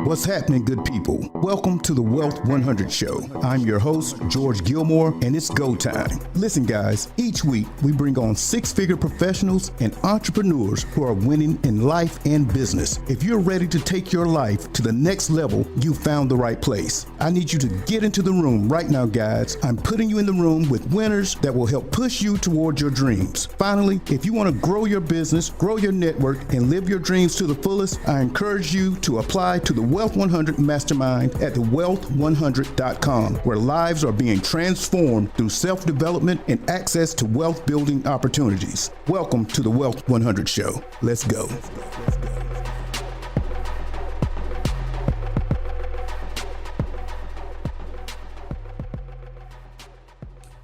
What's happening, good people? Welcome to the Wealth 100 Show. I'm your host, George Gilmore, and it's go time. Listen, guys, each week we bring on six-figure professionals and entrepreneurs who are winning in life and business. If you're ready to take your life to the next level, you found the right place. I need you to get into the room right now, guys. I'm putting you in the room with winners that will help push you towards your dreams. Finally, if you want to grow your business, grow your network, and live your dreams to the fullest, I encourage you to apply to the Wealth 100 Mastermind at thewealth100.com, where lives are being transformed through self-development and access to wealth-building opportunities. Welcome to the Wealth 100 Show. Let's go.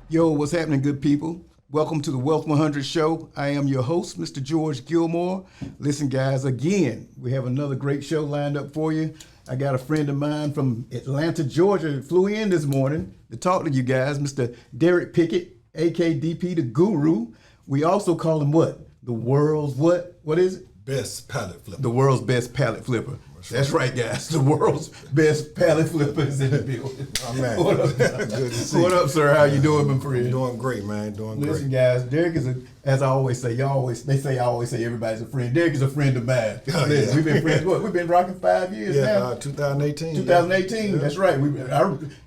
Yo, what's happening, good people? Welcome to the Wealth 100 Show. I am your host, Mr. George Gilmore. Listen, guys, again, we have another great show lined up for you. I got a friend of mine from Atlanta, Georgia, that flew in this morning to talk to you guys, Mr. Derrick Pickett, AKDP, the guru. We also call him what? The world's what? What is it? Best pallet flipper. The world's best pallet flipper. That's right, guys. The world's best pallet flipper is in the building. Oh, man. What up? Good to see you. What up, sir? How you doing, my friend? I'm doing great, man. Doing Listen, great. guys, Derrick is as I always say, I always say everybody's a friend. Derrick is a friend of mine. Oh, Listen, yeah. we've been friends, we've been rocking 5 years now? 2018. 2018, Yeah. that's right.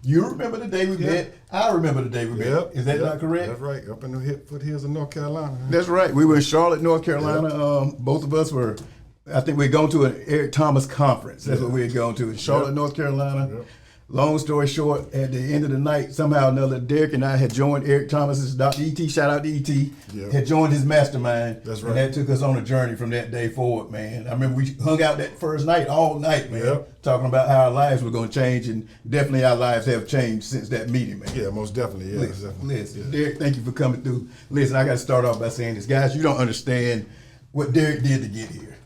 You remember the day we met. I remember the day we met. Yep. Is that not correct? That's right. Up in the foothills of North Carolina. Man. That's right. We were in Charlotte, North Carolina. Both of us were, I think we had gone to an Eric Thomas conference. That's what we had gone to in Charlotte, North Carolina. Yep. Long story short, at the end of the night, somehow or another, Derrick and I had joined Eric Thomas's, Dr. E.T., shout out to E.T., had joined his mastermind. That's right. And that took us on a journey from that day forward, man. I remember we hung out that first night, all night, man, talking about how our lives were going to change, and definitely our lives have changed since that meeting, man. Yeah, most definitely. Yeah, Listen, Derrick, thank you for coming through. Listen, I got to start off by saying this. Guys, you don't understand what Derrick did to get here.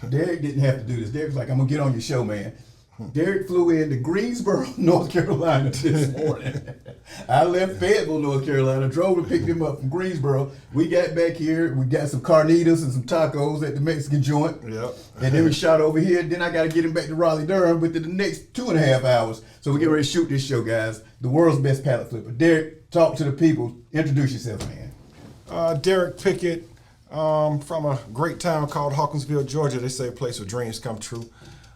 Derrick didn't have to do this. Derrick's like, I'm going to get on your show, man. Derrick flew into Greensboro, North Carolina this morning. I left Fayetteville, North Carolina, drove to pick him up from Greensboro. We got back here. We got some carnitas and some tacos at the Mexican joint. Yep. And then we shot over here. Then I got to get him back to Raleigh, Durham within the next 2.5 hours. So we get ready to shoot this show, guys. The world's best pallet flipper. Derrick, talk to the people. Introduce yourself, man. Derrick Pickett, from a great town called Hawkinsville, Georgia. They say a place where dreams come true.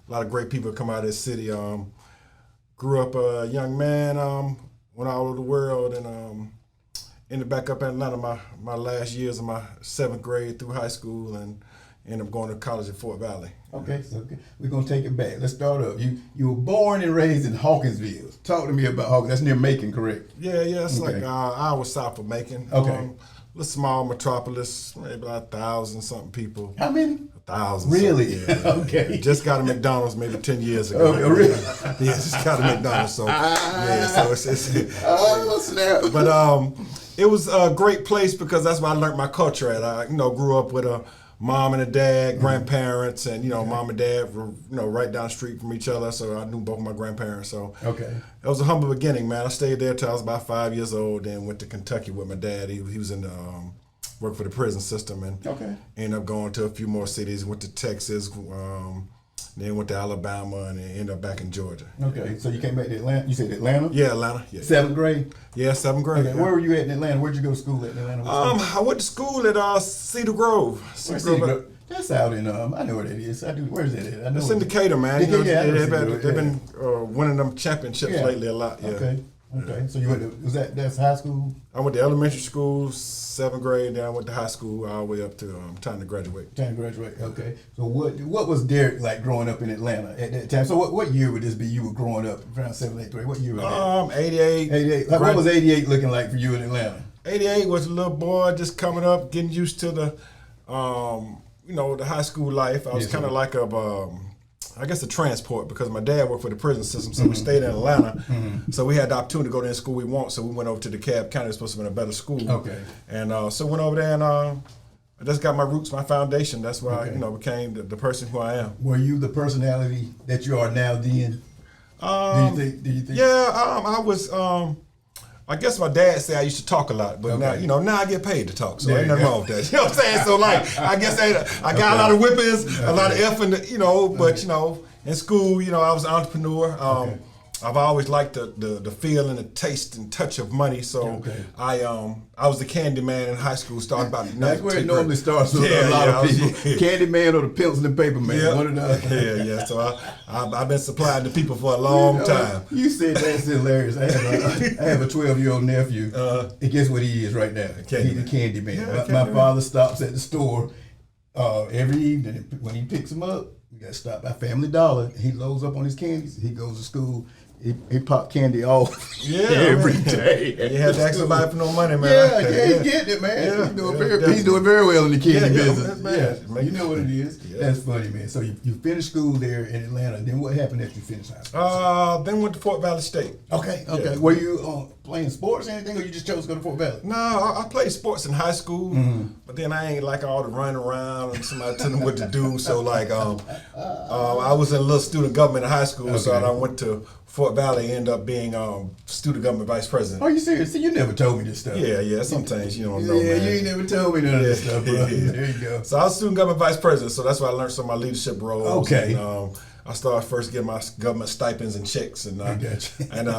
A lot of great people come out of this city. Grew up a young man, went all over the world, and ended back up in Atlanta my last years of my 7th grade through high school, and ended up going to college at Fort Valley. Okay, so we're going to take it back. Let's start up. You were born and raised in Hawkinsville. Talk to me about Hawkins. That's near Macon, correct? Yeah, it's like hours south of Macon. Okay. A small metropolis, maybe about 1,000-something people. How many? 1,000. Really? Yeah. Okay. Just got a McDonald's maybe 10 years ago. Okay, really? Yeah, just got a McDonald's. So so it's oh, snap. But it was a great place because that's where I learned my culture at. I grew up with a mom and a dad, grandparents, and mom and dad were right down the street from each other, so I knew both of my grandparents. So it was a humble beginning, man. I stayed there till I was about 5 years old, then went to Kentucky with my dad. He was in the worked for the prison system, and ended up going to a few more cities. Went to Texas, then went to Alabama, and then ended up back in Georgia. Okay, so you came back to Atlanta. You said Atlanta? Yeah, Atlanta. Yeah. 7th grade? Yeah, 7th grade. Okay, where were you at in Atlanta? Where'd you go to school at in Atlanta? I went to school at Cedar Grove. Cedar Grove. That's out in, I know where that is. Where's that at? I know it's in Decatur, man. They've been winning them championships lately a lot. Yeah. Okay. So you went to, that's high school? I went to elementary school, 7th grade, then I went to high school all the way up to time to graduate. Okay. So what was Derrick like growing up in Atlanta at that time? So what year would this be you were growing up, around 7th, 8th grade? What year was that? 88. 88. What was 88 looking like for you in Atlanta? 88 was a little boy just coming up, getting used to the, the high school life. I was kind of like I guess a transport because my dad worked for the prison system, so we stayed in Atlanta. So we had the opportunity to go to any school we want, so we went over to DeKalb County. It was supposed to be a better school. Okay. And so went over there and I just got my roots, my foundation. That's why I became the person who I am. Were you the personality that you are now then? Do you think? Yeah, I was. I guess my dad said I used to talk a lot, but now I get paid to talk, so ain't nothing wrong with that. You know what I'm saying? So I guess I got a lot of whippings, a lot of effing, but In school, I was an entrepreneur. I've always liked the feel and the taste and touch of money. So I was the candy man in high school. Started about that's where it normally starts with a lot of people. Candy man or the pencil and paper man. One or the other. Yeah. So I've been supplying to people for a long time. You said that's hilarious. I have a 12-year-old nephew. And guess what he is right now? He's a candy man. My father stops at the store every evening. When he picks him up, we got to stop by Family Dollar. He loads up on his candies. He goes to school. He pop candy off every day. You had to ask somebody for no money, man. He's getting it, man. He's doing very well in the candy business. You know what it is. Yeah. That's funny, man. So you finished school there in Atlanta. Then what happened after you finished high school? Then went to Fort Valley State. Okay. Yeah. Were you playing sports or anything, or you just chose to go to Fort Valley? No, I played sports in high school, but then I ain't like all the running around and somebody telling me what to do. So like, I was in a little student government in high school, so I went to Fort Valley, ended up being student government vice president. Are you serious? See, you never told me this stuff. Yeah. Sometimes you don't know, man. You ain't never told me none of this stuff, bro. There you go. So I was student government vice president, so that's why I learned some of my leadership roles. Okay. And, I started first getting my government stipends and checks, and I got you. and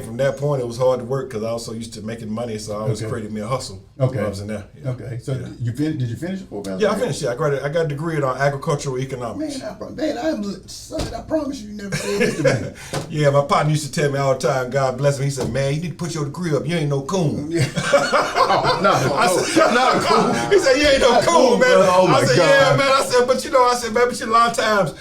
from that point it was hard to work because I also used to making money, so I always created me a hustle. Okay. When I was in there. Yeah. Okay. So did you finish at Fort Valley? Yeah, I finished. Yeah, I got a degree in agricultural economics. Son, I promise you never said this to me. Yeah, my partner used to tell me all the time, God bless him, he said, man, you need to put your degree up. You ain't no coon. Yeah. I said, not a coon. He said, you ain't no coon, man. Oh my I said, God. yeah, man. I said, but a lot of times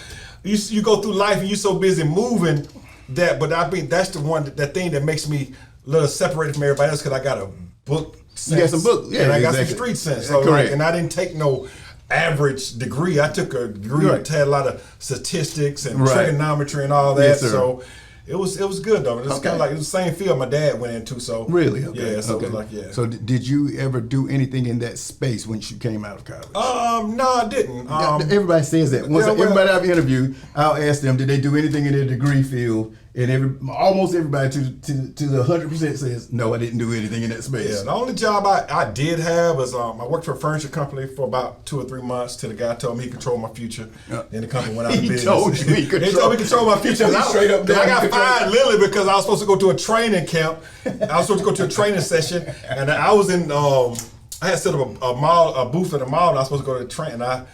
you go through life and you're so busy moving but I mean, that's that thing that makes me a little separated from everybody else because I got a book sense. You got some books, yeah, and I got some street sense. So correct. And I didn't take no average degree. I took a degree that had a lot of statistics and trigonometry and all that. Yes, sir. So it was good though. It's kind of like it was the same field my dad went into. So really, okay. Yeah. So it was like So did you ever do anything in that space once you came out of college? No, I didn't. Everybody says that. Everybody I've interviewed, I'll ask them, did they do anything in their degree field? And almost everybody to the 100% says, no, I didn't do anything in that space. Yeah, the only job I did have was I worked for a furniture company for about 2 or 3 months till the guy told me he controlled my future. Then the company went out of business. He told you he told me control my future. Straight up I got fired literally because I was supposed to go to a training camp. I was supposed to go to a training session, and I was in. I had set up a booth at the mall, and I was supposed to go to the train. And I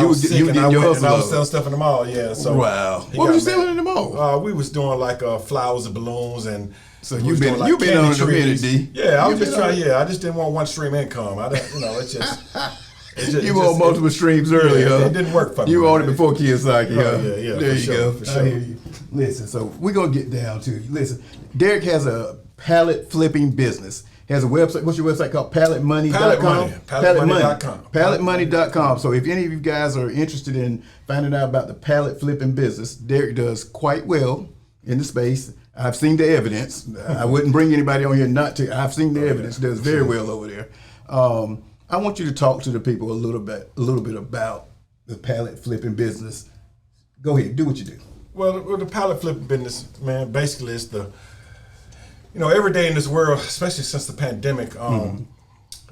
was sick, and I was selling stuff in the mall. Yeah, so wow. What were you selling in the mall? We was doing like flowers and balloons, and so you've been on a minute, D. Yeah, I was just trying. Yeah, I just didn't want one stream income. It's just. You were on multiple streams earlier. Yeah, it didn't work for me. You were on it before Kiyosaki. Yeah. There you go. For sure. I hear you. Listen, so we're gonna get down to you. Listen, Derrick has a pallet flipping business. He has a website. What's your website called? Palletmoney.com. Palletmoney.com. Palletmoney.com. So if any of you guys are interested in finding out about the pallet flipping business, Derrick does quite well in the space. I've seen the evidence. I wouldn't bring anybody on here not to. I've seen the evidence. Does very well over there. I want you to talk to the people a little bit about the pallet flipping business. Go ahead, do what you do. Well, the pallet flipping business, man, basically it's every day in this world, especially since the pandemic,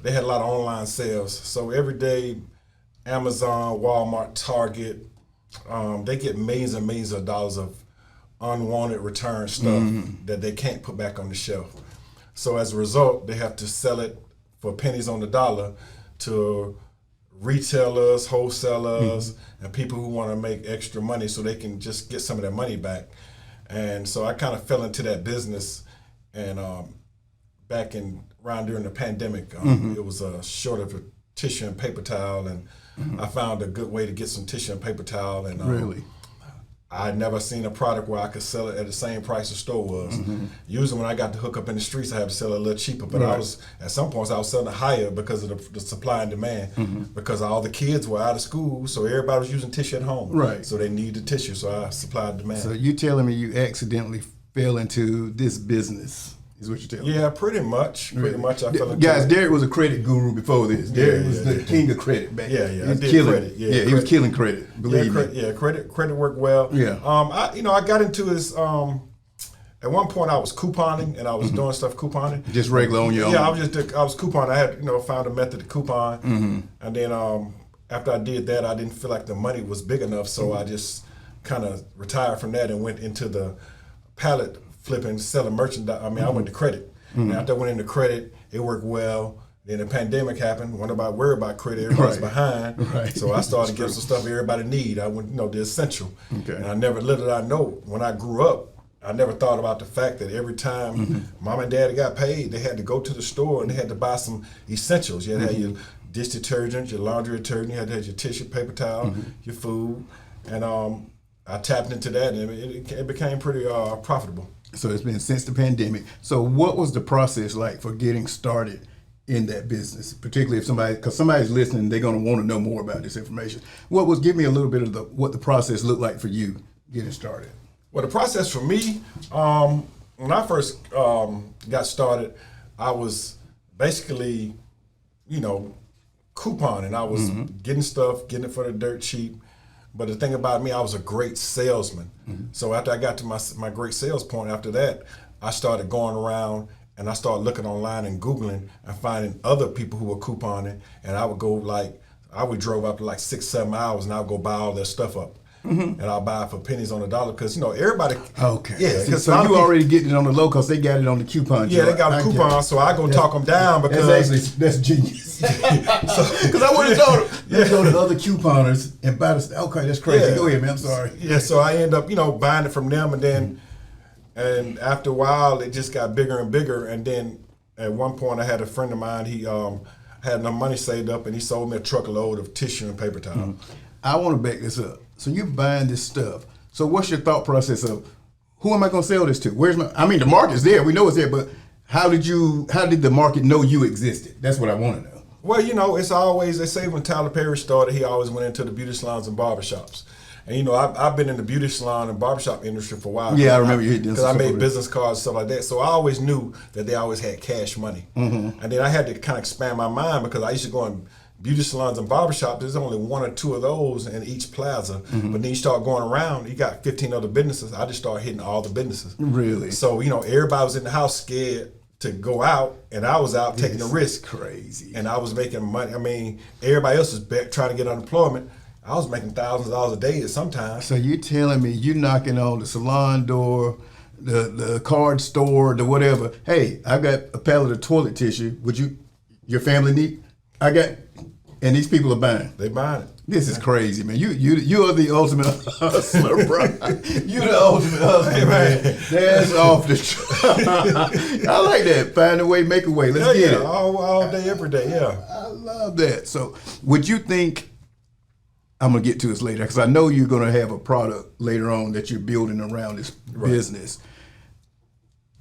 they had a lot of online sales. So every day, Amazon, Walmart, Target, they get millions and millions of dollars of unwanted return stuff that they can't put back on the shelf. So as a result, they have to sell it for pennies on the dollar to retailers, wholesalers, and people who want to make extra money so they can just get some of their money back. And so I kind of fell into that business. And back around during the pandemic, it was a short of a tissue and paper towel, and I found a good way to get some tissue and paper towel. And really, I'd never seen a product where I could sell it at the same price the store was. Usually, when I got to hook up in the streets, I had to sell it a little cheaper. But at some points I was selling it higher because of the supply and demand. Because all the kids were out of school, so everybody was using tissue at home. Right. So they needed tissue, so I supplied demand. So you telling me you accidentally fell into this business is what you're telling me? Yeah, pretty much. I fell into guys, Derrick was a credit guru before this. Derrick was the king of credit back then. Yeah, he was killing credit. He was killing credit. Believe me. Credit worked well. Yeah. I got into this. At one point, I was couponing and I was doing stuff couponing. Just regular on your own. Yeah, I was couponing. I had found a method to coupon, and then after I did that, I didn't feel like the money was big enough, so I just kind of retired from that and went into the pallet flipping, selling merchandise. I mean, I went to credit. And after I went into credit, it worked well. Then the pandemic happened. Wasn't about worry about credit. Everybody's behind. Right. So I started getting some stuff everybody need. I went, the essential. Okay. And I never, little did I know, when I grew up, I never thought about the fact that every time mom and dad got paid, they had to go to the store and they had to buy some essentials. You had to have your dish detergent, your laundry detergent, you had to have your tissue, paper towel, your food. And I tapped into that and it became pretty profitable. So it's been since the pandemic. So what was the process like for getting started in that business, particularly if because somebody's listening, they're going to want to know more about this information. Give me a little bit of what the process looked like for you getting started. Well, the process for me, when I first got started, I was basically, couponing. I was getting it for the dirt cheap. But the thing about me, I was a great salesman. So after I got to my great sales point, after that, I started going around and I started looking online and Googling and finding other people who were couponing. And I would go I would drove up to 6-7 hours and I would go buy all their stuff up. And I'll buy it for pennies on the dollar because everybody. Okay. Yeah. So you already getting it on the low because they got it on the coupon. Yeah, they got a coupon, so I go talk them down because that's genius. Because I would have told them, let's go to other couponers and buy this. Okay, that's crazy. Yeah. Go ahead, man. I'm sorry. Yeah, so I end up buying it from them, and then and after a while it just got bigger and bigger, and then at one point I had a friend of mine. He had enough money saved up, and he sold me a truckload of tissue and paper towel. I want to back this up. So you're buying this stuff. So what's your thought process of who am I going to sell this to? The market's there. We know it's there, but how did the market know you existed? That's what I want to know. Well, it's always, they say when Tyler Perry started, he always went into the beauty salons and barbershops. And, I've been in the beauty salon and barbershop industry for a while. Yeah, I remember you did. Because I made business cards and stuff like that. So I always knew that they always had cash money. And then I had to kind of expand my mind because I used to go in beauty salons and barbershops. There's only 1 or 2 of those in each plaza. But then you start going around, you got 15 other businesses. I just started hitting all the businesses. Really? So, everybody was in the house scared to go out, and I was out taking the risk. Crazy. And I was making money. I mean, everybody else was trying to get unemployment. I was making thousands of dollars a day sometimes. So you're telling me you knocking on the salon door, the card store, the whatever. Hey, I've got a pallet of toilet tissue. Would your family need? And these people are buying. They buying it. This is crazy, man. You are the ultimate hustler, bro. You the ultimate hustler, man. That's off the truck. I like that. Find a way, make a way. Let's get it. All day, every day, yeah. I love that. So would you think, I'm going to get to this later, because I know you're going to have a product later on that you're building around this business.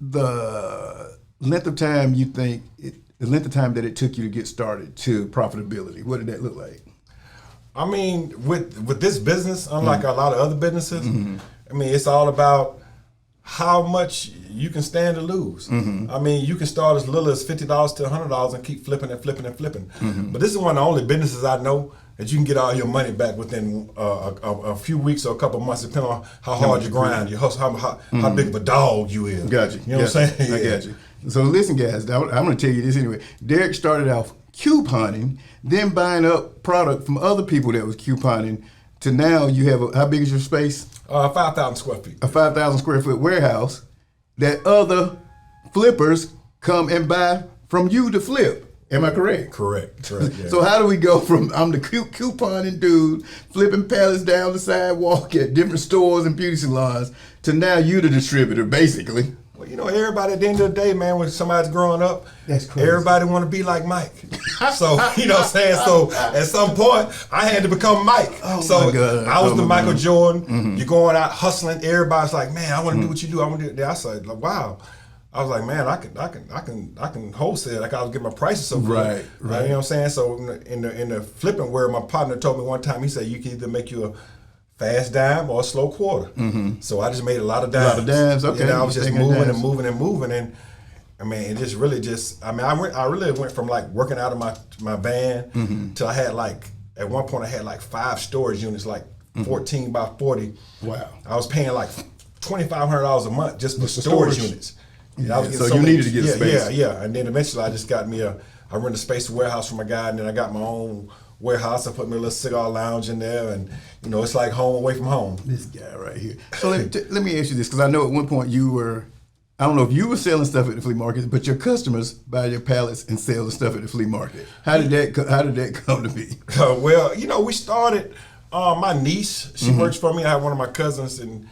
The length of time that it took you to get started to profitability, what did that look like? I mean, with this business, unlike a lot of other businesses, I mean, it's all about how much you can stand to lose. I mean, you can start as little as $50 to $100 and keep flipping and flipping and flipping. But this is one of the only businesses I know that you can get all your money back within a few weeks or a couple of months, depending on how hard you grind, you hustle, how big of a dog you is. Got you. You know what I'm saying? I got you. So listen, guys, I'm going to tell you this anyway. Derrick started off couponing, then buying up product from other people that was couponing, to now you have how big is your space? 5,000 square feet. A 5,000 square foot warehouse that other flippers come and buy from you to flip. Am I correct? Correct. Yeah. So how do we go from I'm the couponing dude flipping pallets down the sidewalk at different stores and beauty salons to now you the distributor, basically? Well, everybody at the end of the day, man, when somebody's growing up, that's crazy. Everybody want to be like Mike. So, you know what I'm saying? So, at some point, I had to become Mike. Oh so, my God. I was the Michael God. Jordan. You're going out hustling. Everybody's like, man, I want to do what you do. I want to do that. I said, like, wow. I was like, man, I can wholesale. Like I was getting my prices so good. Right. You know what I'm saying? So in the flipping word, my partner told me one time, he said, you can either make you a fast dime or a slow quarter. So I just made a lot of dimes. A lot of dimes, okay. And I was just moving and moving. And I mean, it just really I really went from like working out of my van till I had at one point I had 5 storage units, 14 by 40. Wow. I was paying $2,500 a month just for storage units. Yeah, so you needed to get a space. Yeah. And then eventually I just got me I rented a space warehouse from a guy, and then I got my own warehouse. I put me a little cigar lounge in there, and you know, it's like home away from home. This guy right here. So let me ask you this, because I know at one point you were, I don't know if you were selling stuff at the flea market, but your customers buy your pallets and sell the stuff at the flea market. How did that come to be? Well, you know, we started. My niece, she works for me. I have one of my cousins, and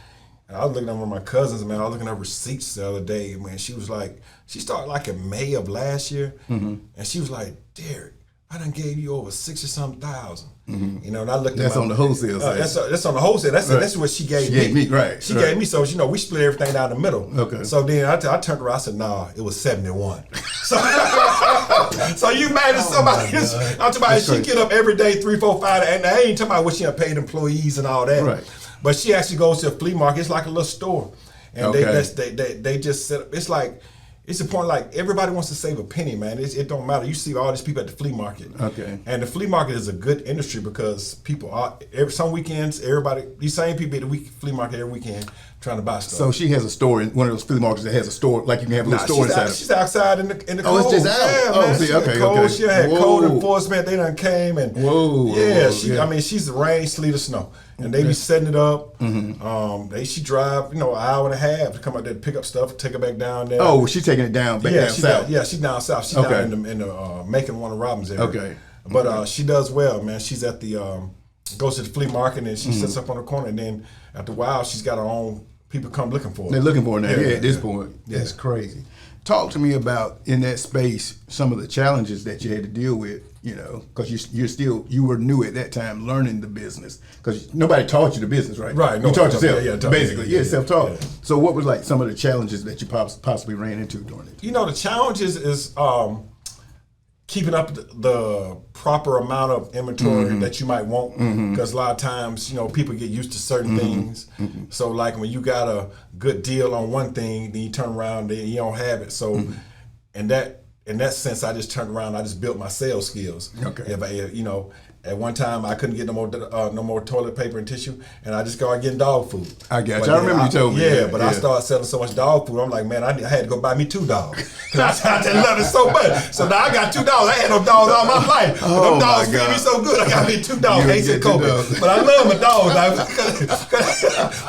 I was looking at one of my cousins, man. I was looking at receipts the other day, man. She was like, she started like in May of last year, and she was like, Derrick, I done gave you over $60,000. You know, and I looked at That's on the wholesale side. That's on the wholesale. That's what she gave me. Right. She gave me, so you know, we split everything down the middle. Okay. So then I turned around, I said, nah, it was 71. So, so you imagine somebody, I'm talking about she get up every day, 3, 4, 5, and I ain't talking about what she done paid employees and all that. Right. But she actually goes to a flea market. It's like a little store. And they just set up, it's a point like everybody wants to save a penny, man. It don't matter. You see all these people at the flea market. Okay. And the flea market is a good industry because people are, some weekends, everybody, these same people at the flea market every weekend trying to buy stuff. So she has a store in one of those flea markets that has a store, like you can have a little store inside. She's outside in the cold. Oh, it's just out. Yeah, man. See, okay, cold. She had cold Whoa. enforcement. They done came and I mean, she's the rain, sleet, or snow, and they be setting it up. She drive, you know, an hour and a half to come out there to pick up stuff, take it back down there. Oh, she's taking it down down south. She's down south. She's down in the Macon, one of Robin's area. Okay. But she does well, man. She's at the goes to the flea market and she sits up on the corner, and then after a while she's got her own people come looking for her. They're looking for her now. Yeah, at this point. That's crazy. Talk to me about, in that space, some of the challenges that you had to deal with, you know, because you were new at that time learning the business, because nobody taught you the business, right? Right. You taught yourself, basically. Yeah, self-taught. Yeah. So what was like some of the challenges that you possibly ran into during it? You know, the challenges is keeping up the proper amount of inventory that you might want, because a lot of times, you know, people get used to certain things. So like when you got a good deal on one thing, then you turn around and you don't have it. So in that sense, I just turned around, I just built my sales skills. Okay. You know, at one time I couldn't get no more toilet paper and tissue, and I just started getting dog food. I got you. I remember you told me. Yeah, but I started selling so much dog food. I'm like, man, I had to go buy me 2 dogs because I just love it so much. So now I got 2 dogs. I had no dogs all my life. But them dogs feed me so good. I got me 2 dogs. Ace and Kobe. But I love my dogs.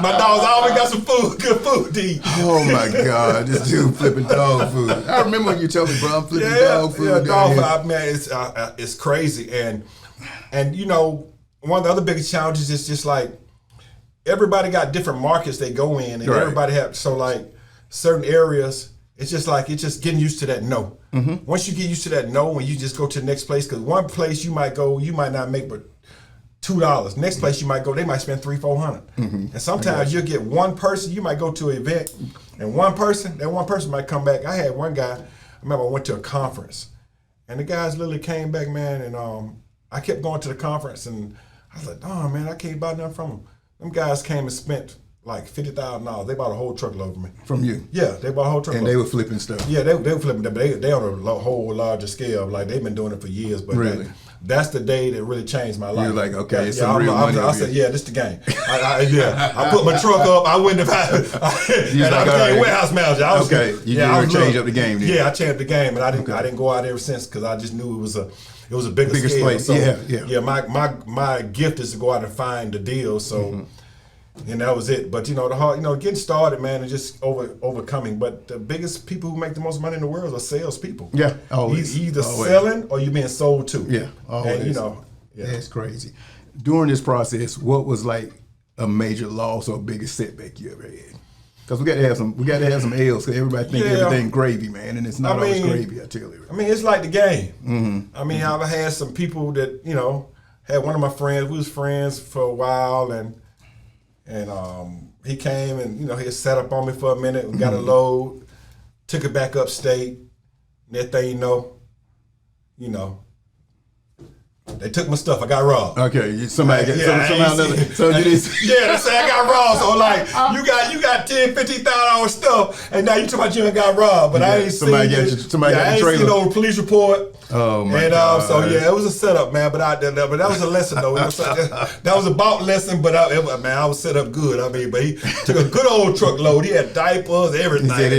My dogs always got some food, good food to eat. Oh my God, this dude flipping dog food. I remember when you told me, bro, I'm flipping dog food. Yeah, dog food. Man, it's crazy. And you know, one of the other biggest challenges is just like everybody got different markets they go in, and everybody have, so like certain areas, it's just getting used to that no. Once you get used to that no, and you just go to the next place, because one place you might go, you might not make but $2. Next place you might go, they might spend $300-400. And sometimes you'll get one person, you might go to an event, and that one person might come back. I had one guy, I remember I went to a conference, and the guys literally came back, man, and I kept going to the conference, and I was like, oh man, I can't buy nothing from them. Them guys came and spent like $50,000. They bought a whole truckload from me. From you? Yeah, they bought a whole truckload. And they were flipping stuff? Yeah, they were flipping, but they on a whole larger scale. Like they've been doing it for years. But really? That's the day that really changed my life. You're like, okay, it's some real money. I said, yeah, this the game. I put my truck up. I went and I became warehouse manager. You changed up the game then. Yeah, I changed the game, and I didn't go out ever since, because I just knew it was a bigger scale. Place. So, yeah. My gift is to go out and find the deal. So, and that was it. But you know, the hard, getting started, man, and just overcoming. But the biggest people who make the most money in the world are salespeople. Yeah, always. Either selling or you being sold to. Yeah, always. And that's crazy. During this process, what was like a major loss or biggest setback you ever had? Because we got to have some L's, because everybody think everything gravy, man, and it's not always gravy. I tell you. I mean, it's like the game. I mean, I've had some people that had one of my friends. We was friends for a while, and he came and he sat up on me for a minute. We got a load, took it back upstate. That thing, they took my stuff. I got robbed. Okay, somebody got so they say I got robbed. So like you got $10,000-$15,000 stuff, and now you talking about you ain't got robbed, but I ain't somebody seen somebody got the trailer. No police report. Oh my God! So it was a setup, man. But that was a lesson though. That was about lesson, but I was set up good. I mean, but he took a good old truckload. He had diapers, everything. He said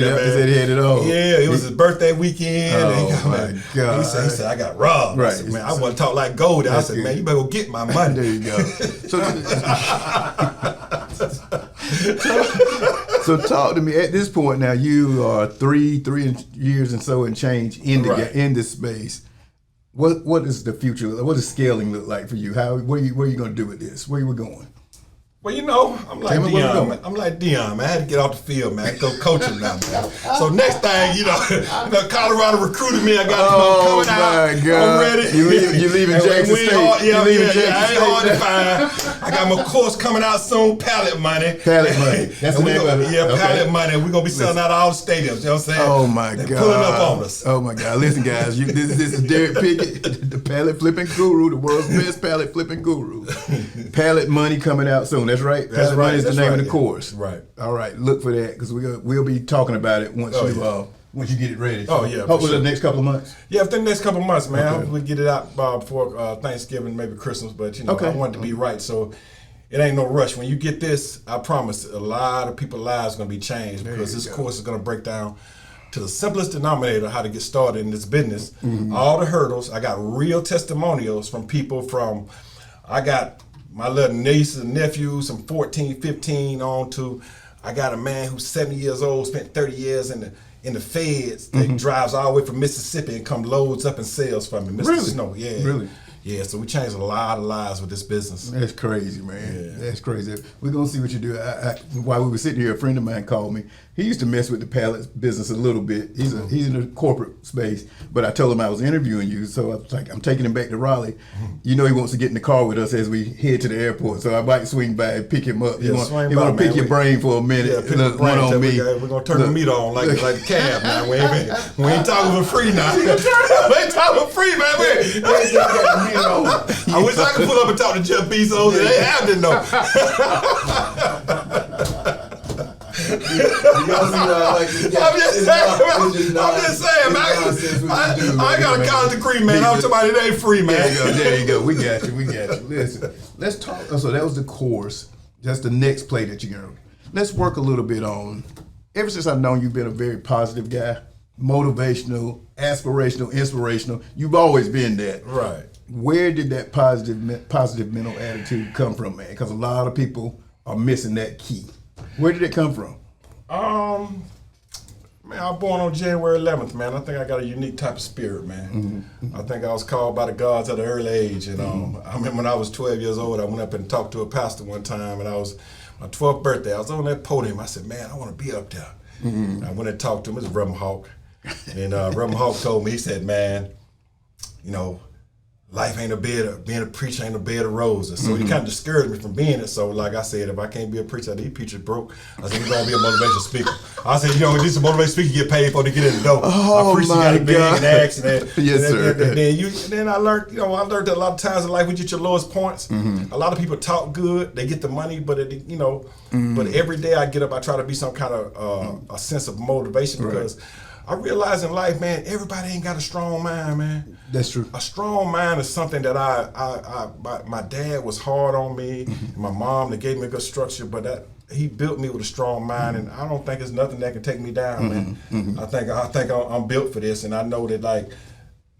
he had it all. Yeah, it was his birthday weekend. Oh my God! He said I got robbed. Right. I said, man, I want to talk like go there. I That's said, good. man, you better go get my money. There you go. So talk to me at this point. Now you are three years and so and change in this space. What is the future? What does scaling look like for you? What are you going to do with this? Where are we going? Well, you know, I'm like Dion. I'm like Dion, man. I had to get off the field, man. Go coaching now, man. So next thing, you know, Colorado recruited me. I got coming out. God. I'm ready. You leaving Jackson State? I ain't hard to find. I got my course coming out soon. Pallet money. Pallet money. That's the name of it. Yeah, pallet money. We're gonna be selling out all the stadiums. You know what I'm saying? Oh my God. Pulling up on us. Oh my God. Listen, guys. This is Derrick Pickett, the pallet flipping guru, the world's best pallet flipping guru. Pallet money coming out soon. That's right. That's right. Is the name of the course. Right. All right. Look for that because we'll be talking about it once once you get it ready. So oh yeah. Hopefully the next couple of months. Yeah, within the next couple of months, man. Okay. Hopefully get it out before Thanksgiving, maybe Christmas. But you know, I want it to be right. So it ain't no rush. When you get this, I promise a lot of people's lives are gonna be changed because this course is gonna break down to the simplest denominator how to get started in this business. Mm-hmm. All the hurdles. I got real testimonials from people I got my little nieces and nephews from 14, 15 on to, I got a man who's 70 years old, spent 30 years in the feds, that drives all the way from Mississippi and come loads up and sells for me. Mr. Snow, yeah. Really? Yeah, so we changed a lot of lives with this business. That's crazy, man. Yeah. That's crazy. We're going to see what you do. While we were sitting here, a friend of mine called me. He used to mess with the pallet business a little bit. He's in the corporate space, but I told him I was interviewing you, so I was like, I'm taking him back to Raleigh. You know he wants to get in the car with us as we head to the airport, so I might swing by and pick him up. He want to pick your brain for a minute. Yeah, pick the brain on me. We're going to turn the meat on like the cab now. We ain't talking for free now. We ain't talking for free, man. I wish I could pull up and talk to Jeff Bezos. It ain't happening, though. I'm just saying, man. I got a college degree, man. I'm talking about it ain't free, man. There you go. We got you. Listen, let's talk. So that was the course. That's the next play that you're going to. Let's work a little bit on. Ever since I've known you've been a very positive guy, motivational, aspirational, inspirational. You've always been that. Right. Where did that positive mental attitude come from, man? Because a lot of people are missing that key. Where did it come from? Man, I was born on January 11th, man. I think I got a unique type of spirit, man. Mm-hmm. I think I was called by the gods at an early age. And I remember when I was 12 years old, I went up and talked to a pastor one time, and I was my 12th birthday. I was on that podium. I said, man, I want to be up there. Mm-hmm. I went and talked to him. It was Reverend Hawk. And Reverend Hawk told me, he said, man, you know, life ain't being a preacher ain't a bed of roses. So he kind of discouraged me from being it. So like I said, if I can't be a preacher, these preachers broke. I said, you're going to be a motivational speaker. I said, you know, this is a motivational speaker you get paid for to get in the door. Oh, a preacher got to be in accident. Yes, sir. Then I learned, that a lot of times in life we get your lowest points. Mm-hmm. A lot of people talk good, they get the money, but but every day I get up, I try to be some kind of a sense of motivation because I realize in life, man, everybody ain't got a strong mind, man. That's true. A strong mind is something that my dad was hard on me, and my mom, that gave me a good structure, but he built me with a strong mind, and I don't think there's nothing that can take me down, man. I think I'm built for this, and I know that like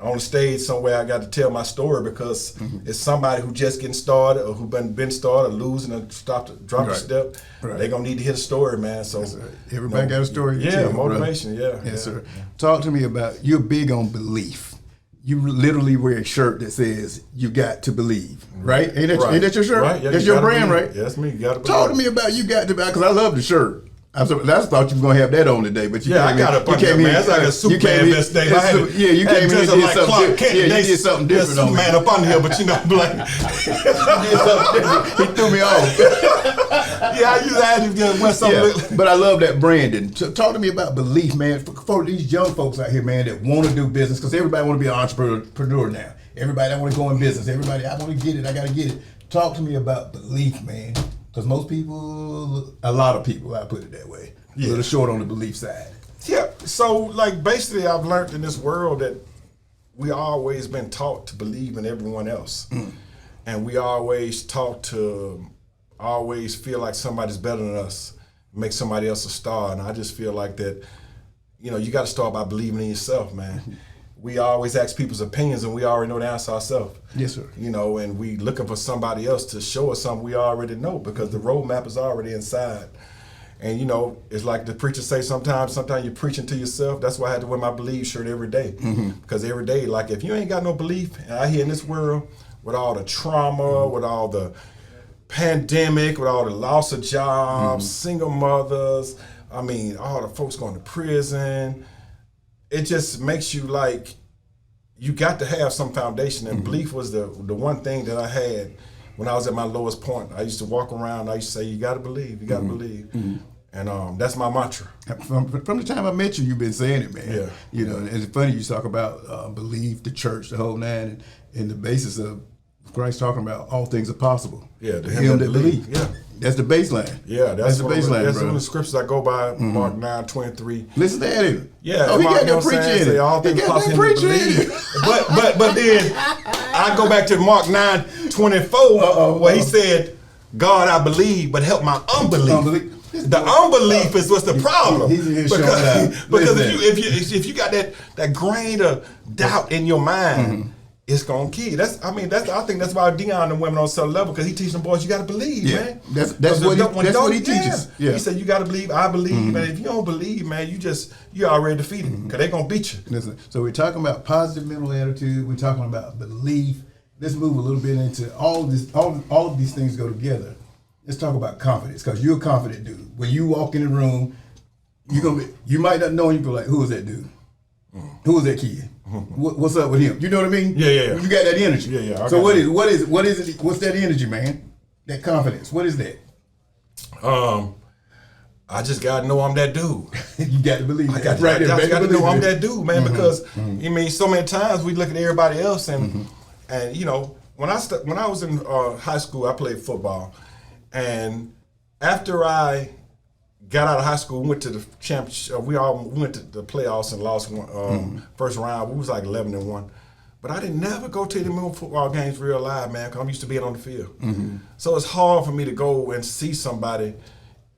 on the stage somewhere I got to tell my story because it's somebody who just getting started or who been started, losing and dropped a step. Right. They're gonna need to hear the story, man. So everybody got a story to tell, motivation, brother. Yes, sir. Talk to me about, you're big on belief. You literally wear a shirt that says "You got to believe," right? Ain't that your shirt? Right. Yeah, that's your brand, believe. right? Yeah, that's me. You got to believe. Talk to me about "You got to," because I love the shirt. I thought you were gonna have that on today, but you I got up on there, man. It's like a Superman best day. You came in and did something different. Yeah, you did something different on me. Superman up on here, but like you did something different. He threw me off. I usually had to wear something. But I love that branding. So talk to me about belief, man. For these young folks out here, man, that want to do business, because everybody want to be an entrepreneur now. Everybody, I want to go in business. Everybody, I want to get it. I got to get it. Talk to me about belief, man. Because a lot of people, I put it that way, a little short on the belief side. Yeah, so like basically I've learned in this world that we always been taught to believe in everyone else. And we always taught to always feel like somebody's better than us, make somebody else a star. And I just feel like that, you got to start by believing in yourself, man. we always ask people's opinions and we already know the answer ourselves. Yes, sir. You know, and we looking for somebody else to show us something we already know because the roadmap is already inside. And you know, it's like the preachers say sometimes you're preaching to yourself. That's why I had to wear my believe shirt every day. Because every day, like if you ain't got no belief, and out here in this world, with all the trauma, with all the pandemic, with all the loss of jobs, single mothers, I mean, all the folks going to prison, it just makes you like, you got to have some foundation. And belief was the one thing that I had when I was at my lowest point. I used to walk around, I used to say, you got to believe, you got to believe. And that's my mantra. From the time I met you, you've been saying it, man. Yeah. You know, and it's funny you talk about belief, the church, the whole nine, and the basis of Christ talking about all things are possible. Yeah, to him that believe. Yeah. That's the baseline. Yeah, that's the baseline, that's bro. one of the scriptures I go by, Mark 9:23. Listen to that. Yeah, oh, he Mark, got you know that what I'm saying? preacher in Say it. all He things got that possible in preacher in belief. it. But then I go back to Mark 9:24 where he said, God, I believe, but help my unbelief. The unbelief is what's the problem. He's in here because showing out. because if you got that grain of doubt in your mind, it's gonna kill you. I think that's why Dion and women on some level, because he teaches them boys you gotta believe, man. That's what he teaches. Yeah. He said you gotta believe, I believe, and if you don't believe, man, you're already defeated because they're gonna beat you. Listen, so we're talking about positive mental attitude, we're talking about belief. Let's move a little bit into all of this, all of these things go together. Let's talk about confidence, because you're a confident dude. When you walk in the room, you might not know him, but like, who is that dude? Who is that kid? What's up with him? You know what I mean? Yeah. You got that energy. Yeah. So what is it? What's that energy, man? That confidence. What is that? I just gotta know I'm that dude. You got to believe. I got to know I'm that dude, man. Because I mean, so many times we look at everybody else, and you know, when I was in high school, I played football, and after I got out of high school, we went to the championship. We went to the playoffs and lost one, first round. We was like 11-1. But I didn't never go to any more football games real live, man, because I'm used to being on the field. So it's hard for me to go and see somebody,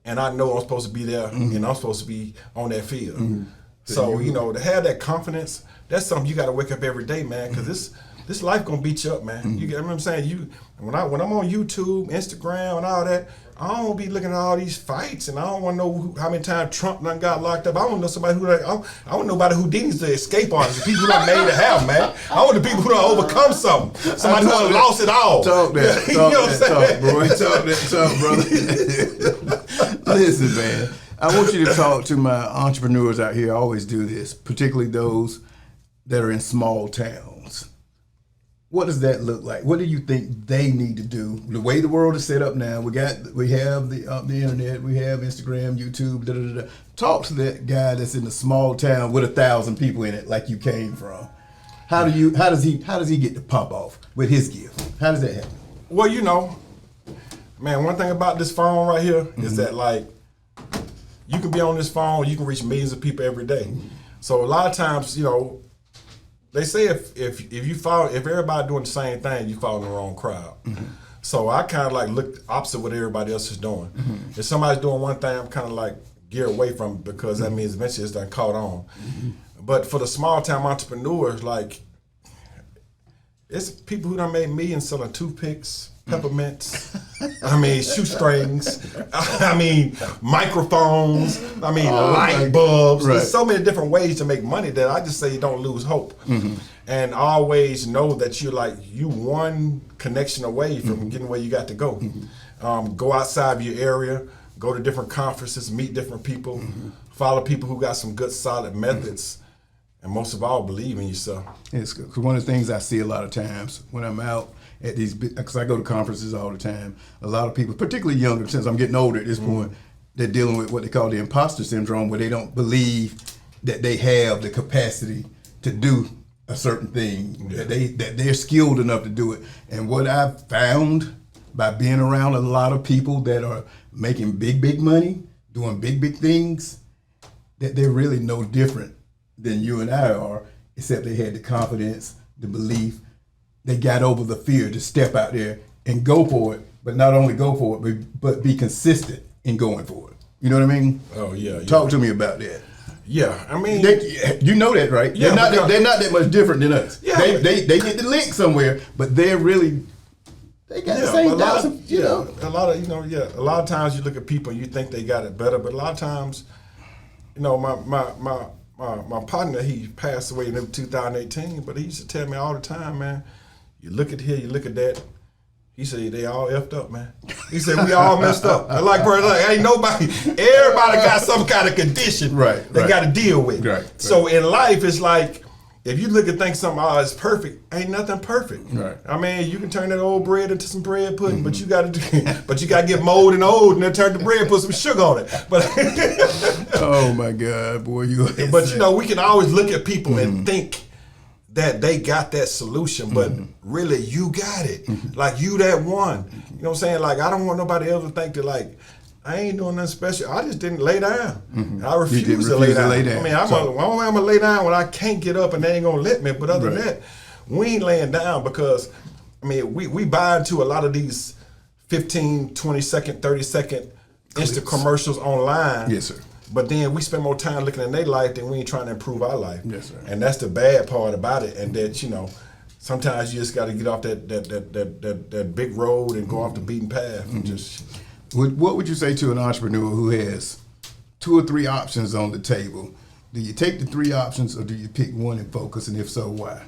and I know I'm supposed to be there, and I'm supposed to be on that field. So, you know, to have that confidence, that's something you got to wake up every day, man, because this life going to beat you up, man. You get what I'm saying? When I'm on YouTube, Instagram, and all that, I don't want to be looking at all these fights, and I don't want to know how many times Trump done got locked up. I want to know somebody who, I want to know about Houdini's the escape artists, the people who done made it happen, man. I want the people who done overcome something. Somebody who done lost it all. Talk that. You know what I'm saying? Bro. Talk that, brother. Listen, man. I want you to talk to my entrepreneurs out here. I always do this, particularly those that are in small towns. What does that look like? What do you think they need to do? The way the world is set up now, we have the internet, we have Instagram, YouTube, da da da. Talk to that guy that's in a small town with 1,000 people in it, like you came from. How does he get to pop off with his gift? How does that happen? Well, you know, man, one thing about this phone right here is that, like, you can be on this phone, you can reach millions of people every day. So a lot of times, you know, they say if everybody doing the same thing, you fall in the wrong crowd. So I kind of like look opposite what everybody else is doing. If somebody's doing one thing, I'm kind of like gear away from it, because that means eventually it's done caught on. But for the small town entrepreneurs, like, it's people who done made millions selling toothpicks, peppermints, I mean, shoestrings, I mean, microphones, I mean, light bulbs. Right. There's so many different ways to make money that I just say don't lose hope. And always know that you one connection away from getting where you got to go. Go outside of your area, go to different conferences, meet different people, follow people who got some good solid methods. And most of all, believe in yourself. It's good. 'Cause one of the things I see a lot of times when I'm out at these, because I go to conferences all the time, a lot of people, particularly younger, since I'm getting older at this point, they're dealing with what they call the imposter syndrome, where they don't believe that they have the capacity to do a certain thing, that they're skilled enough to do it. And what I've found by being around a lot of people that are making big money, doing big things, that they're really no different than you and I are, except they had the confidence, the belief. They got over the fear to step out there and go for it, but not only go for it, but be consistent in going for it. You know what I mean? Oh, yeah. Talk to me about that. Yeah, I mean, you know that, right? Yeah, they're not that much different than us. Yeah, they get the link somewhere, but they're really they got the same thousand. A lot of times you look at people and you think they got it better, but a lot of times, my partner, he passed away in 2018, but he used to tell me all the time, man, you look at here, you look at that. He said, they all effed up, man. He said, we all messed up. Ain't nobody, everybody got some kind of condition they got to deal with. Right. So in life, it's like, if you look and think something, is perfect, ain't nothing perfect. Right. I mean, you can turn that old bread into some bread pudding, but you got to get mold and old and then turn the bread and put some sugar on it. But oh my God, boy, But we can always look at people and think that they got that solution, but really you got it. Like you that one. You know what I'm saying? Like I don't want nobody else to think that like I ain't doing nothing special. I just didn't lay down. I refuse to lay down. I mean, I'm gonna lay down when I can't get up and they ain't gonna let me. But other than that, we ain't laying down because I mean we buy into a lot of these 15, 20 second, 30 second instant commercials online. Yes, sir. But then we spend more time looking at their life than we ain't trying to improve our life. Yes, sir. And that's the bad part about it. And that, sometimes you just got to get off that big road and go off the beaten path. What would you say to an entrepreneur who has 2 or 3 options on the table? Do you take the 3 options or do you pick one and focus? And if so, why?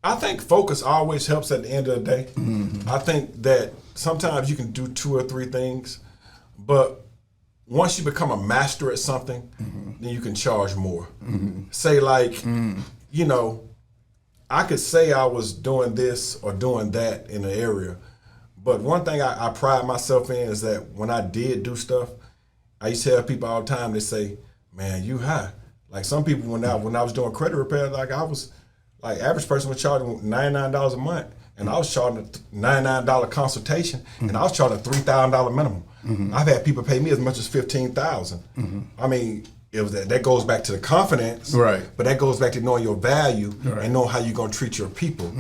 I think focus always helps at the end of the day. I think that sometimes you can do 2 or 3 things, but once you become a master at something, then you can charge more. Say like, I could say I was doing this or doing that in an area, but one thing I pride myself in is that when I did do stuff, I used to tell people all the time, they say, man, you high. Like some people when I was doing credit repair, average person was charging $99 a month, and I was charging a $99 consultation, and I was charging a $3,000 minimum. I've had people pay me as much as $15,000. I mean, that goes back to the confidence, right? But that goes back to knowing your value and knowing how you're gonna treat your people.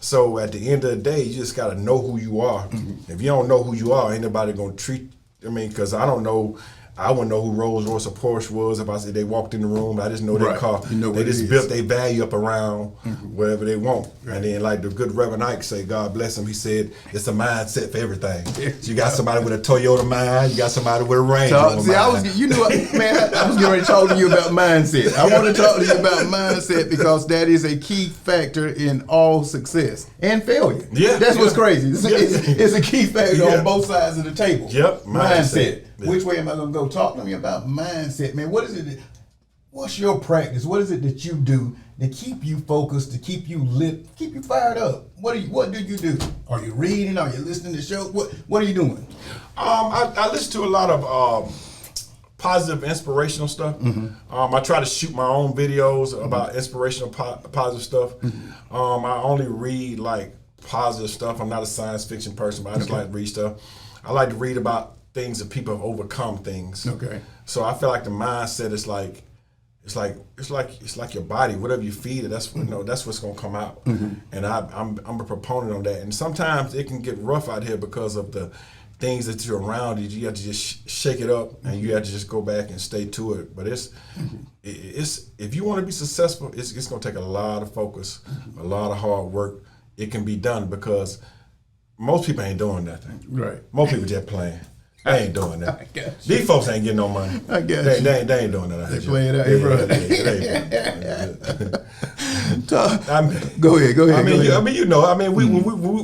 So at the end of the day, you just gotta know who you are. If you don't know who you are, ain't nobody gonna treat. I mean, because I wouldn't know who Rolls Royce or Porsche was if I said they walked in the room. I just know their car. They just built their value up around wherever they want. And then like the good Reverend Ike say, God bless him, he said, it's a mindset for everything. So you got somebody with a Toyota mind, you got somebody with a Range Rover mind. I was getting ready to talk to you about mindset. I want to talk to you about mindset because that is a key factor in all success and failure. Yeah. That's what's crazy. It's a key factor on both sides of the table. Yep. Mindset. Which way am I going to go? Talk to me about mindset, man. What is it? What's your practice? What is it that you do to keep you focused, to keep you lit, keep you fired up? What do you do? Are you reading? Are you listening to shows? What are you doing? I listen to a lot of positive, inspirational stuff. I try to shoot my own videos about inspirational, positive stuff. I only read like positive stuff. I'm not a science fiction person, but I just like to read stuff. I like to read about things that people have overcome things. Okay. So I feel like the mindset is like it's like your body. Whatever you feed it, that's what's gonna come out. And I'm a proponent on that. And sometimes it can get rough out here because of the things that you're around. You have to just shake it up, and you have to just go back and stay to it. But it's if you want to be successful, it's gonna take a lot of focus, a lot of hard work. It can be done because most people ain't doing nothing. Right. Most people just playing. They ain't doing that. These folks ain't getting no money. I guess they ain't doing that. They play it out. Go ahead.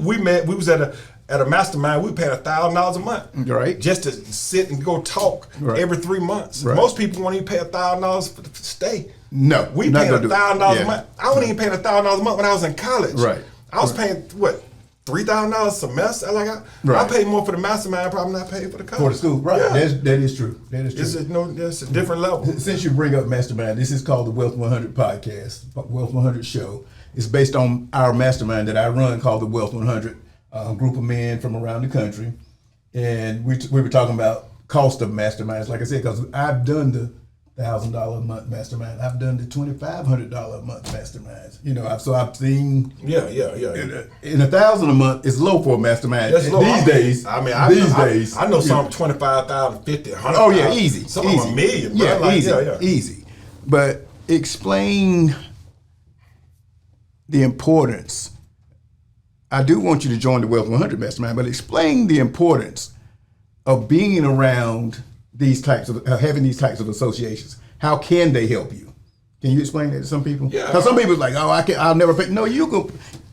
We met. We was at a mastermind. We paid $1,000 a month, right? Just to sit and go talk every 3 months. Right. Most people won't even pay $1,000 to stay. No, we paid $1,000 a month. I wasn't even paying $1,000 a month when I was in college. Right. I was paying what? $3,000 a semester. I paid more for the mastermind, probably not paid for the college. For the school, right? Yeah. That is true. It's a different level. Since you bring up mastermind, this is called the Wealth 100 podcast, Wealth 100 show. It's based on our mastermind that I run called the Wealth 100. A group of men from around the country, and we were talking about cost of masterminds. Like I said, because I've done the $1,000 a month mastermind. I've done the $2,500 a month masterminds. You know, so I've seen. Yeah. In $1,000 a month is low for a mastermind. That's low. These days. I know some 25,000, 50, 100. Oh yeah, easy. Some easy. of them a million. Bro. Yeah, Like, easy. Easy. But explain the importance. I do want you to join the Wealth 100 Mastermind, but explain the importance of being around these types of having these types of associations. How can they help you? Can you explain that to some people? Yeah. Because some people are like, oh, I'll never pay. No, you go.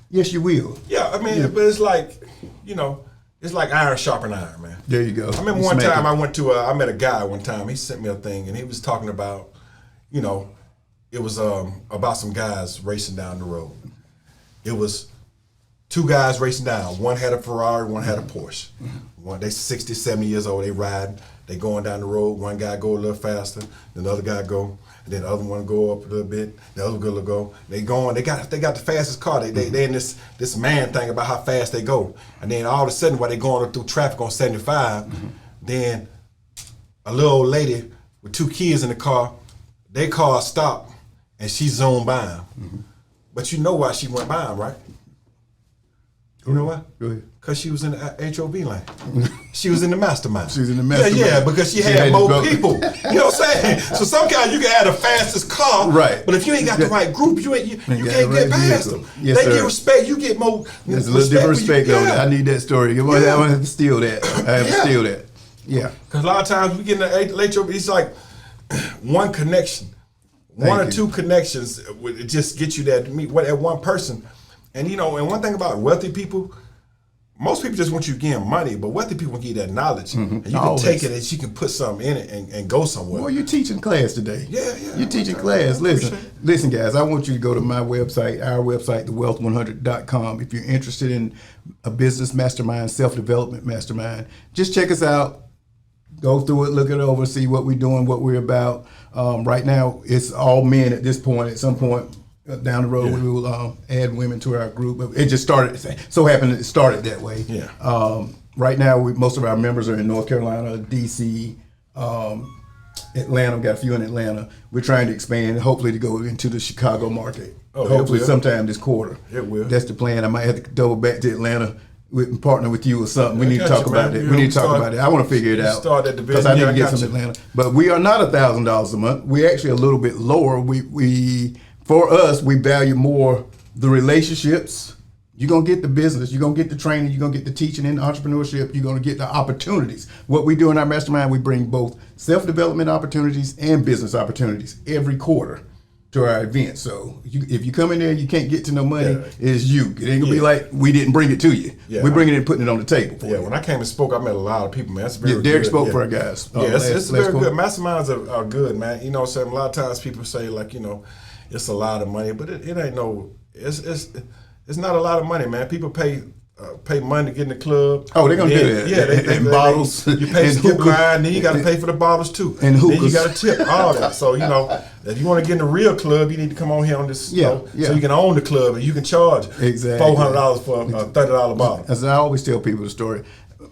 Yes, you will. Yeah, I mean, but it's like, you know, it's like iron sharpen iron, man. There you go. I remember one time I met a guy one time. He sent me a thing, and he was talking about, you know, it was about some guys racing down the road. It was 2 guys racing down. One had a Ferrari, one had a Porsche. One, they 60, 70 years old, they riding, they going down the road. One guy go a little faster, then the other guy go, and then the other one go up a little bit, the other girl will go. They going, they got the fastest car. They in this man thing about how fast they go. And then all of a sudden while they going through traffic on 75, then a little old lady with 2 kids in the car, their car stopped and she zoomed by him. But you know why she went by him, right? You know why? Go ahead. Because she was in the HOV lane. She was in the mastermind. She was in the mastermind. Yeah, because she had more people. You know what I'm saying? So sometimes you can have the fastest car, right? But if you ain't got the right group, you can't get past them. Yes, they sir. get respect. You get more. There's a little different respect on that. I need that story. I have to steal that. I have to steal that. Yeah. Because a lot of times we get in the HOV, it's like one connection. One or 2 connections would just get you there to meet that one person. And you know, and one thing about wealthy people, most people just want you to give them money, but wealthy people give you that knowledge, and you can take it and you can put something in it and go somewhere. Well, you're teaching class today. Yeah. You're teaching class. Listen, guys, I want you to go to my website, our website, thewealth100.com. If you're interested in a business mastermind, self-development mastermind, just check us out. Go through it, look it over, see what we're doing, what we're about. Right now, it's all men at this point. At some point down the road, we will add women to our group. It just started, so happened it started that way. Yeah. Right now, most of our members are in North Carolina, D.C., Atlanta. We've got a few in Atlanta. We're trying to expand, hopefully to go into the Chicago market. Hopefully sometime this quarter. It will. That's the plan. I might have to double back to Atlanta. Partner with you or something. We need to talk about it. We need to talk about it. I want to figure it out. Start at the because I need to get some Atlanta. But we are not $1,000 a month. We're actually a little bit lower. For us, we value more the relationships. You're gonna get the business. You're gonna get the training. You're gonna get the teaching and entrepreneurship. You're gonna get the opportunities. What we do in our mastermind, we bring both self-development opportunities and business opportunities every quarter to our event. So if you come in there and you can't get to no money, it's you. It ain't gonna be like we didn't bring it to you. We're bringing it and putting it on the table for you. When I came and spoke, I met a lot of people, man. That's very good. Derrick spoke for our guys. It's very good. Masterminds are good, man. You know what I'm saying? A lot of times people say, like, you know, it's a lot of money, but it ain't no, it's not a lot of money, man. People pay money to get in the club. Oh, they're gonna do that. Yeah, they bottles. You pay to skip line, then you got to pay for the bottles too. And hookahs. Then you got to tip all that. So you know, if you want to get in a real club, you need to come on here on this. So you can own the club and you can charge $400 for a $30 bottle. As I always tell people the story,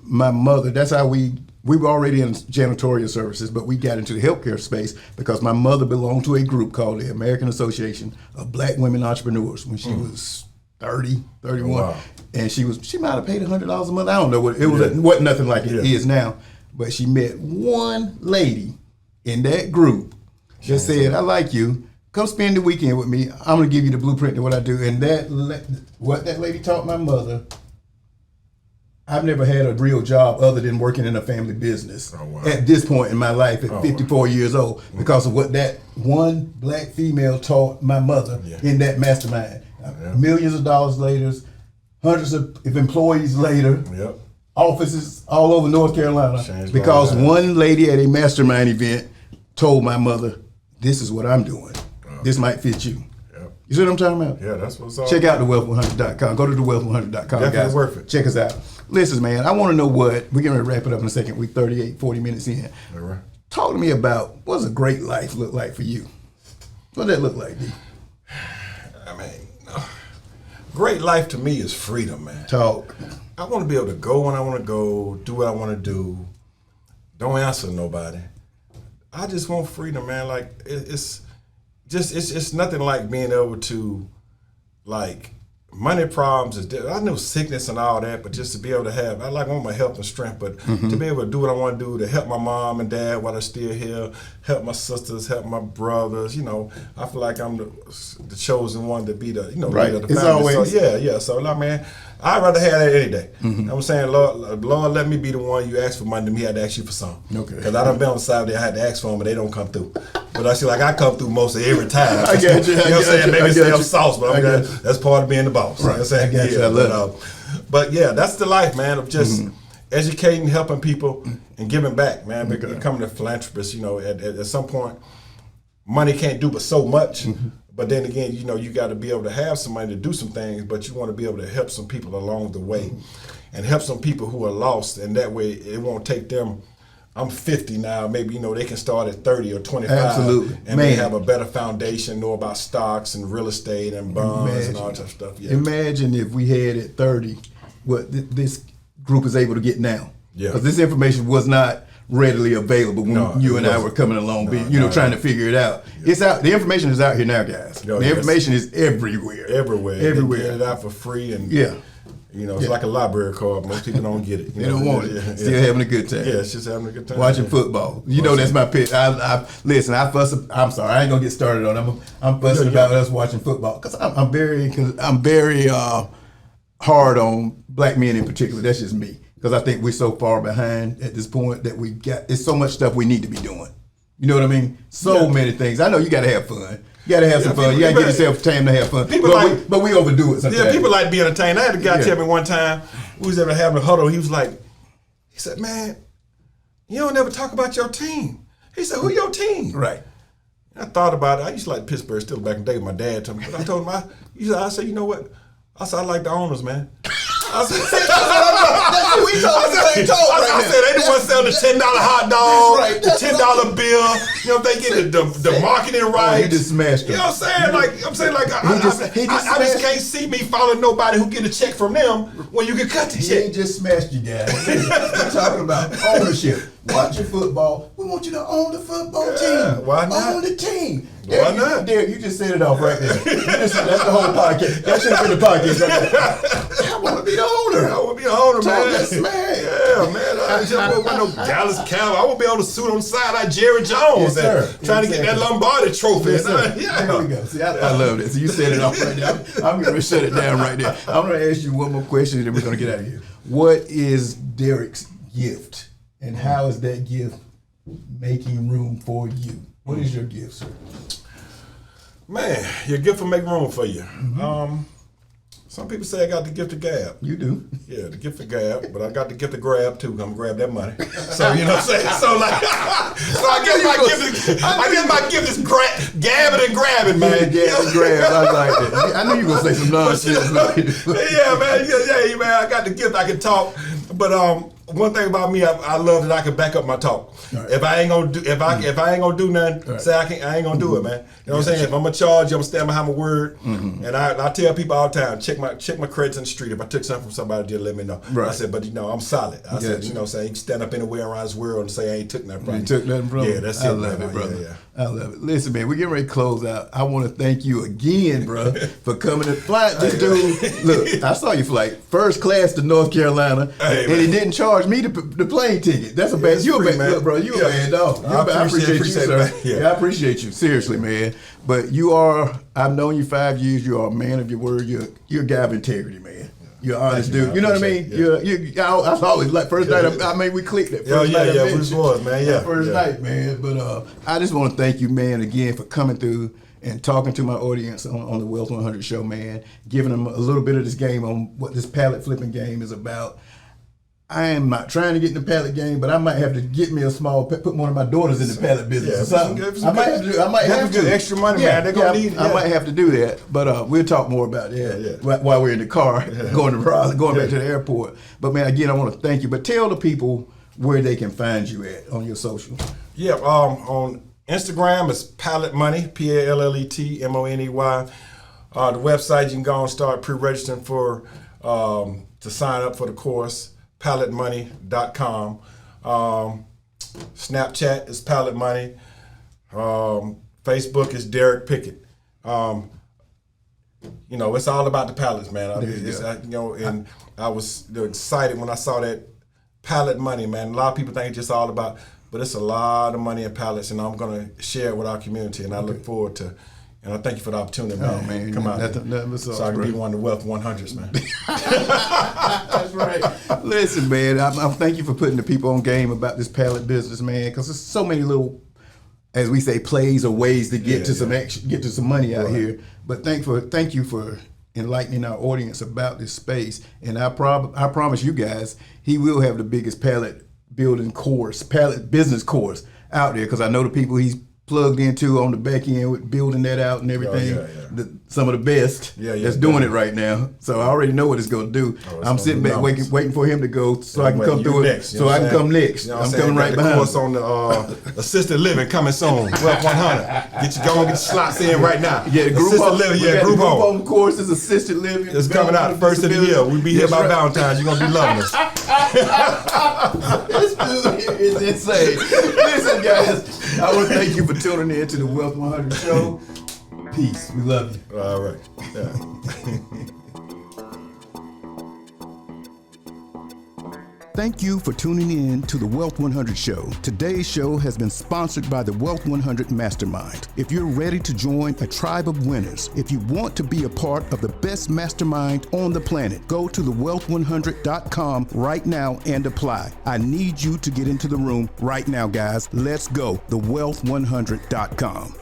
my mother. That's how we were already in janitorial services, but we got into the healthcare space because my mother belonged to a group called the American Association of Black Women Entrepreneurs when she was 30, 31. Wow. And she might have paid $100 a month. I don't know what it was. Wasn't nothing like it is now. But she met one lady in that group that said, "I like you. Come spend the weekend with me. I'm gonna give you the blueprint to what I do." And what that lady taught my mother. I've never had a real job other than working in a family business at this point in my life at 54 years old because of what that one black female taught my mother in that mastermind. Millions of dollars later, hundreds of employees later, offices all over North Carolina because one lady at a mastermind event told my mother, "This is what I'm doing. This might fit you." You see what I'm talking about? Yeah, that's what's up. Check out thewealth100.com. Go to thewealth100.com, guys. Definitely worth it. Check us out. Listen, man, I want to know we're going to wrap it up in a second. We're 38, 40 minutes in. All right. Talk to me about what does a great life look like for you? What does that look like, D? I mean, great life to me is freedom, man. Talk. I want to be able to go when I want to go, do what I want to do. Don't answer nobody. I just want freedom, man. Like it's nothing like being able to, like, money problems is I know sickness and all that, but just to be able to have, I want my health and strength, but to be able to do what I want to do, to help my mom and dad while they're still here, help my sisters, help my brothers, you know, I feel like I'm the chosen one to be the, you know, right. leader of the It's family. always, so so like, man, I'd rather have that any day. I'm saying, Lord, let me be the one you ask for money, me had to ask you for some. Okay. Because I done been on the side there, I had to ask for them, but they don't come through. But I see, like, I come through most of every time. I get you. You know what I'm saying? Maybe say I'm sauce, but I that's part of being the boss. Right. You know what I'm saying? I get you. I love but yeah, that's the life, man, of just educating, helping people, and giving back, man. Becoming a philanthropist, you know, at some point, money can't do but so much. But then again, you know, you got to be able to have some money to do some things, but you want to be able to help some people along the way and help some people who are lost. And that way it won't take them. I'm 50 now. Maybe, you know, they can start at 30 or 25. Absolutely. And they have a better foundation, know about stocks and real estate and bonds and all that stuff. Yeah. Imagine if we had at 30 what this group is able to get now. Yeah. Because this information was not readily available when you and I were coming along, trying to figure it out. Yeah. It's out. The information is out here now, guys. The information is everywhere. Everywhere. They get it out for free, and you know, it's like a library card. Most people don't get it. They don't want it. Still having a good time. Yeah, it's just having a good time. Watching football. You know, that's my pitch. Listen. I'm sorry. I ain't gonna get started on them. I'm fussing about us watching football because I'm very hard on black men in particular. That's just me. Because I think we're so far behind at this point that it's so much stuff we need to be doing. You know what I mean? So many things. I know you got to have fun. You got to have some fun. You got to give yourself time to have fun. But we overdo it sometimes. Yeah, people like to be entertained. I had a guy tell me one time, we was ever having a huddle. He was like, he said, man, you don't ever talk about your team. He said, who your team? Right. I thought about it. I used to like Pittsburgh still back in the day with my dad told me. But I told him, I said, you know what? I said, I like the owners, man. I said, that's what we talking about. I said, they the ones selling the $10 hot dog, the $10 bill. You know, they get the marketing right. He just smashed them. You know what I'm saying? I just can't see me following nobody who get a check from them when you can cut the check. He just smashed you guys. We're talking about ownership. Watching football. We want you to own the football team. Why not? Own the team. Why not? Derrick, you just set it off right there. That's the whole podcast. That should have been the podcast right there. I want to be the owner. I want to be the owner, man. That's man. Yeah, man. I just want no Dallas Cowboys. I want to be on the suit on the side like Jerry Jones. Yes, trying to get that Lombardi trophy. Yes, there we go. See, I love it. So you set it off right there. I'm going to shut it down right there. I'm going to ask you one more question and then we're going to get out of here. What is Derrick's gift? And how is that gift making room for you? What is your gift, sir? Man, your gift will make room for you. Some people say I got the gift of gab. You do. Yeah, the gift of gab, but I got the gift of grab too. I'm gonna grab that money. So you know what I'm saying. So like, I guess my gift is gabbing and grabbing, man. Gab and grab. I like that. I knew you were gonna say some nonsense. Yeah, man. I got the gift. I can talk, but one thing about me, I love that I can back up my talk. Right. If I ain't gonna do, if I ain't gonna do nothing, right, say I ain't gonna do it, man. You know what I'm saying? If I'm gonna charge you, I'm gonna stand behind my word. And I tell people all the time, check my credits in the street. If I took something from somebody, just let me know. Right. I said, but I'm solid. I said, you know, say you can stand up anywhere around this world and say I ain't took nothing from you. Took nothing from you. Yeah, that's it. I love it, brother. Yeah. I love it. Listen, man, we're getting ready to close out. I want to thank you again, bro, for coming to fly. This dude, look, I saw your flight, first class to North Carolina, and he didn't charge me the plane ticket. That's a bad. You a bad, look, bro. You a bad dog. I appreciate you, sir. Yeah, I appreciate you, seriously, man. But you are. I've known you 5 years. You are a man of your word. You're a guy of integrity, man. You're honest dude. You know what I mean? Yeah. I always like first night. I mean, we clicked that first night. Yeah, we was, man. Yeah, first night, man. But I just want to thank you, man, again for coming through and talking to my audience on the Wealth 100 show, man. Giving them a little bit of this game on what this pallet flipping game is about. I am not trying to get in the pallet game, but I might have to get me a small, put one of my daughters in the pallet business or something. I might have to. Extra money, man. They're going to need it. I might have to do that, but we'll talk more about that while we're in the car, going back to the airport. But man, again, I want to thank you. But tell the people where they can find you at on your social. Yeah, on Instagram, it's Pallet Money, PALLET MONEY. The website, you can go and start pre-registering to sign up for the course. palletmoney.com. Snapchat is Pallet Money. Facebook is Derrick Pickett. It's all about the pallets, man. And I was excited when I saw that pallet money, man. A lot of people think it's just all about, but it's a lot of money in pallets, and I'm going to share it with our community, and I look forward to. And I thank you for the opportunity, man. Oh, man. Come on. So I can be one of the Wealth 100s, man. That's right. Listen, man, I thank you for putting the people on game about this pallet business, man, because there's so many little, as we say, plays or ways to get to some action, get to some money out here. But thank you for enlightening our audience about this space. And I promise you guys, he will have the biggest pallet building course, pallet business course out there, because I know the people he's plugged into on the back end with building that out and everything. Some of the best that's doing it right now. So I already know what it's going to do. I'm sitting back waiting for him to go so I can come through it. So I can come next. I'm coming right behind. The course on the assisted living coming soon. Wealth 100. Get your slots in right now. Yeah, group home. Group home course is assisted living. It's coming out the first of the year. We'll be here by Valentine's. You're going to be loving us. This dude is insane. Listen, guys, I want to thank you for tuning in to the Wealth 100 show. Peace. We love you. All right. Yeah. Thank you for tuning in to the Wealth 100 show. Today's show has been sponsored by the Wealth 100 Mastermind. If you're ready to join a tribe of winners, if you want to be a part of the best mastermind on the planet, go to thewealth100.com right now and apply. I need you to get into the room right now, guys. Let's go. Thewealth100.com.